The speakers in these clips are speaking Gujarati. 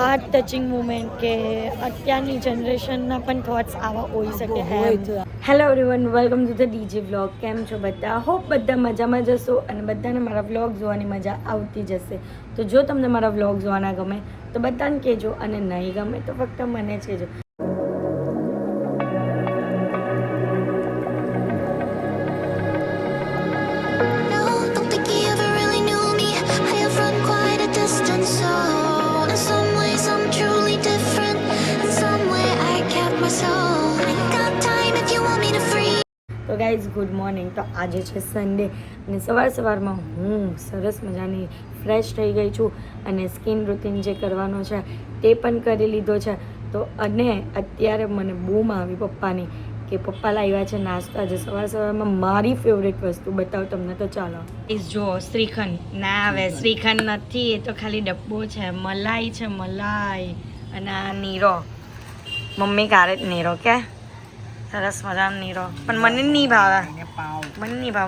હાર્ટ ટચિંગ મુમેન્ટ કે અત્યારની જનરેશનના પણ થોટ્સ આવા હોઈ શકે. Hello everyone, welcome to the DJ vlog. કેમ છો બધા? હોપ બધા મજામાં જશો અને બધાને મારા વ્લોગ જોવાની મજા આવતી જશે. તો જો તમને મારા વ્લોગ જોવાના ગમે તો બધાને કહેજો અને નહીં ગમે તો ફક્ત મને જ કહેજો. તો ગાઈઝ ગુડ મોર્નિંગ. તો આજે છે સન્ડે અને સવારમાં હું સરસ મજાની ફ્રેશ થઈ ગઈ છું અને સ્કિન રૂટીન જે કરવાનો છે તે પણ કરી લીધો છે. તો અને અત્યારે મને બૂમ આવી પપ્પાની કે પપ્પા લાવ્યા છે નાસ્તો. આજે સવારમાં મારી ફેવરેટ વસ્તુ બતાવું તમને. તો ચાલો જો શ્રીખંડ ના આવે, શ્રીખંડ નથી, એ તો ખાલી ડબ્બો છે. મલાઈ છે, મલાઈ અને આ નીરો. મમ્મી કારે જ નીરો કે સરસ મજાનો નીરો, પણ મને નહીં ભાવે.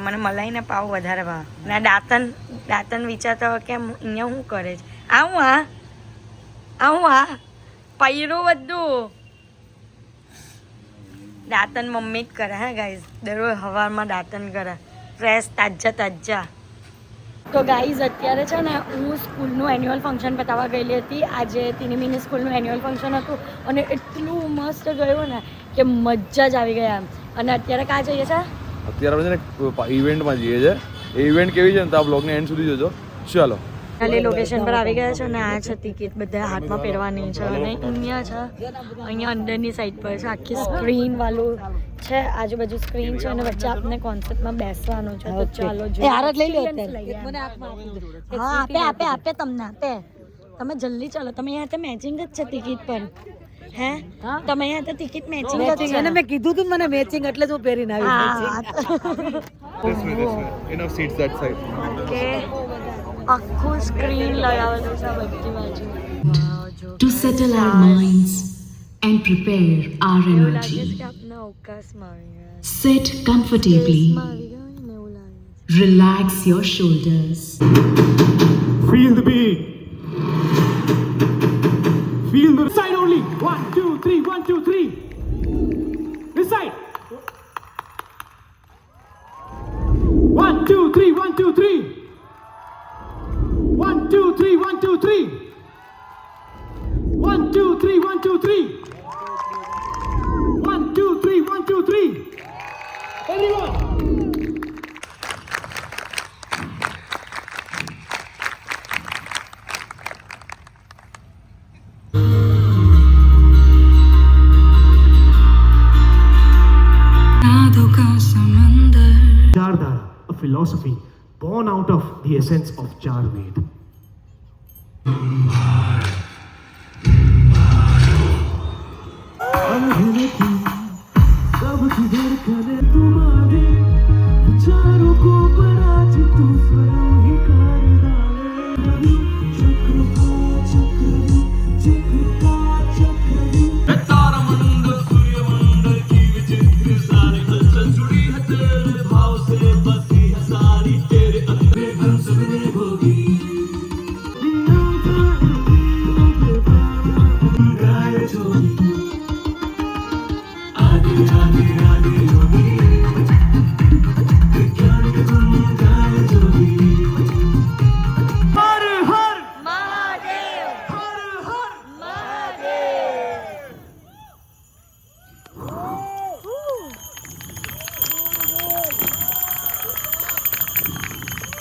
મને મલાઈ ને પાવ વધારે ભાવે. ને દાંતન વિચારતો કેમ અહીંયા શું કરે છે. આવું પૈરું બધું દાંતન મમ્મી જ કરે. હા ગાઈઝ, દરરોજ સવારમાં દાંતન કરે ફ્રેશ તાજા. તો ગાઈઝ અત્યારે છે ને હું સ્કૂલનું એન્યુઅલ ફંક્શન બતાવવા ગયેલી હતી. આજે તિનિમીની સ્કૂલનું એન્યુઅલ ફંક્શન હતું અને એટલું મસ્ત ગયું ને કે મજા જ આવી ગયા. અને અત્યારે ક્યાં જઈએ છે? અત્યારે આપણે છે ને ઇવેન્ટમાં જઈએ છીએ. એ ઇવેન્ટ કેવી છે ને તો આ બ્લોગને એન્ડ સુધી જોજો. ચાલો ખાલી લોકેશન પર આવી ગયા છે અને આ છે ટિકિટ બધા હાથમાં પહેરવાની છે. અને અહીંયા છે, અહીંયા અંદરની સાઈડ પર છે, આખી સ્ક્રીન વાળું છે, આજુબાજુ સ્ક્રીન છે અને વચ્ચે આપણે કોન્સેપ્ટમાં બેસવાનું છે. તો ચાલો આપે તમને આપે. તમે જલ્દી ચાલો. તમે અહીંયા મેચિંગ જ છે ટિકિટ પર. હે તમે અહીંયા તો ટિકિટ મેચિંગ જ છે. મેં કીધું તું મને મેચિંગ એટલે જ હું પહેરીને આવી. ઓકે, આખું સ્ક્રીન લગાવેલું છે બધી બાજુ. To settle our minds and prepare our એવું લાગે છે energy. કે આપણે અવકાશમાં આવી ગયા. Sit comfortably. સ્પેસમાં આવી ગયા હોય ને એવું લાગે. Relax your shoulders. Feel the beat. Feel the side only. 1, 2, 3. 1, 2, 3. This side. 1, 2, 3. 1, 2, 3. 1, 2, 3. 1, 2, 3. 1, 2, 3. 1, 2, 3. 1, 2, 3. 1, 2, 3. Everyone. Jardara, a philosophy born out of the essence of Jarved.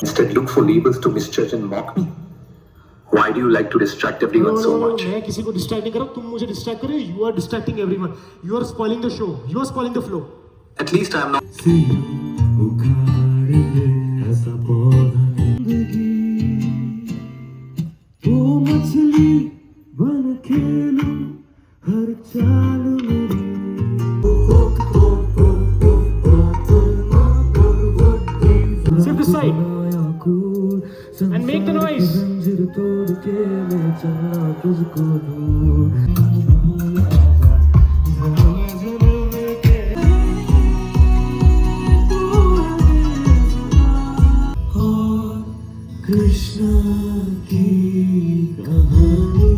Instead, look for labels to misjudge and mock me. Why do you like to distract everyone so much? मैं किसी को डिस्ट्रैक्ट नहीं कर रहा हूं, तुम मुझे डिस्ट्रैक्ट कर रहे हो. You are distracting everyone. You are spoiling the show. You are spoiling the flow. At least I am not. Save the side and make the noise. Krishna की कहानी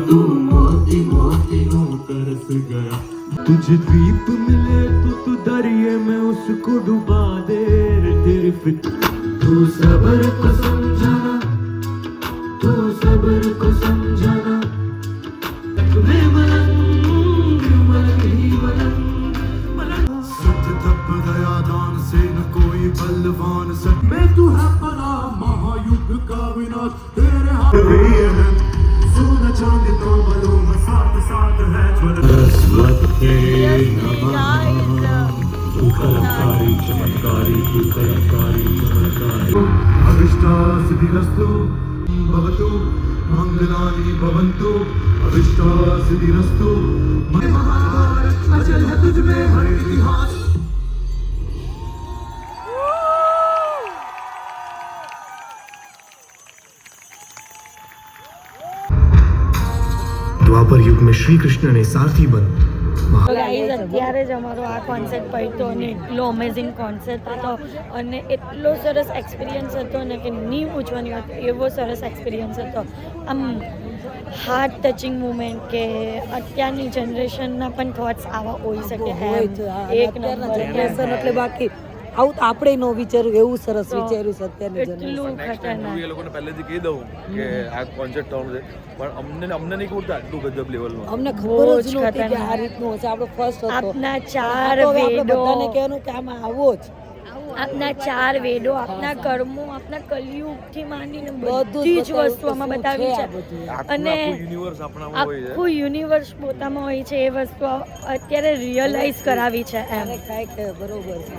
तू मोती मोती हो तरस गया तुझे द्वीप मिले तो तू दरिए में उसको डुबा दे रे तेरी फिक्र तू सबर को समझाना तू सबर को समझाना मैं मलंग ही मलंग सत तप दया दान से न कोई बलवान सत मैं तू है परा महायुद्ध का विनाश तेरे हाथ सोना चांदी तो बलों में साथ साथ है सरस्वती नमः तू कलंकारी चमत्कारी तू कलंकारी चमत्कारी अविष्टा सिद्धिरस्तु भवतु मंगलानि भवन्तु अविष्टा सिद्धिरस्तु महाभारत अचल है तुझ में हर इतिहास द्वापर युग में श्री कृष्ण ने सारथी बन તો ગાઈઝ અત્યારે જ અમારો આ કોન્સર્ટ પડ્યો અને એટલો અમેઝિંગ કોન્સર્ટ હતો અને એટલો સરસ એક્સપિરિયન્સ હતો ને કે નહીં પૂછવાની વાત, એવો સરસ એક્સપિરિયન્સ હતો. આમ હાર્ટ ટચિંગ મુમેન્ટ કે અત્યારની જનરેશનના પણ થોટ્સ આવા હોઈ શકે એમ એક નંબર જનરેશન એટલે બાકી આવું તો આપણે ન વિચાર્યું એવું સરસ વિચાર્યું છે અત્યારની એટલું ખતરનાક. એ લોકોને પહેલેથી કહી દઉં કે આ કોન્સર્ટ થવાનું છે, પણ અમને નહીં ખબર આટલું ગજબ લેવલનું. અમને ખબર જ નહોતી કે આ રીતનું હશે. આપણો ફર્સ્ટ હતો. આપના આ ચાર તો હવે આપણે વેદો, બધાને કહેવાનું કે આમાં આવો જ આપના ચાર વેદો, આપના કર્મો, આપના કલયુગથી માંડીને બધું બધી જ બતાવ્યું વસ્તુ આમાં કે શું બતાવી છે છે. આ બધું. અને યુનિવર્સ આપણામાં હોય છે. આખું યુનિવર્સ પોતામાં હોય છે, એ વસ્તુ અત્યારે રિયલાઇઝ કરાવી છે એમ. થાય કે બરોબર છે.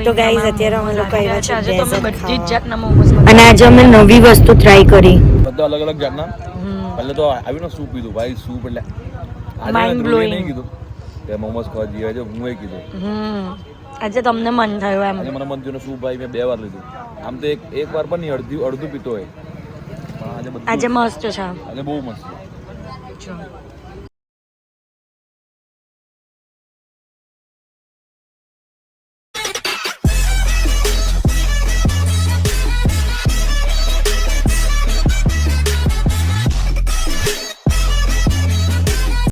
તો ગાઈઝ અત્યારે અમે લોકો આવ્યા છે આજે તો અમે ડેઝર્ટ બધી જ ખાવા. જાતના મોમોસ અને આજે અમે નવી વસ્તુ ટ્રાય કરી. બધા અલગ અલગ જાતના. પહેલે તો આવીને સૂપ પીધું ભાઈ, સૂપ એટલે Mind blowing. નહીં કીધું કે મોમોસ ખાવા જઈએ છે, હું એ કીધું. આજે તમને મન થયું એમ. આજે મને મન થયું ને સૂપ ભાઈ મેં 2 વાર લીધું. આમ તો એક વાર પણ નહીં, અડધું પીતો હોય, પણ આજે બધું આજે મસ્ત છે. આજે બહુ મસ્ત છે.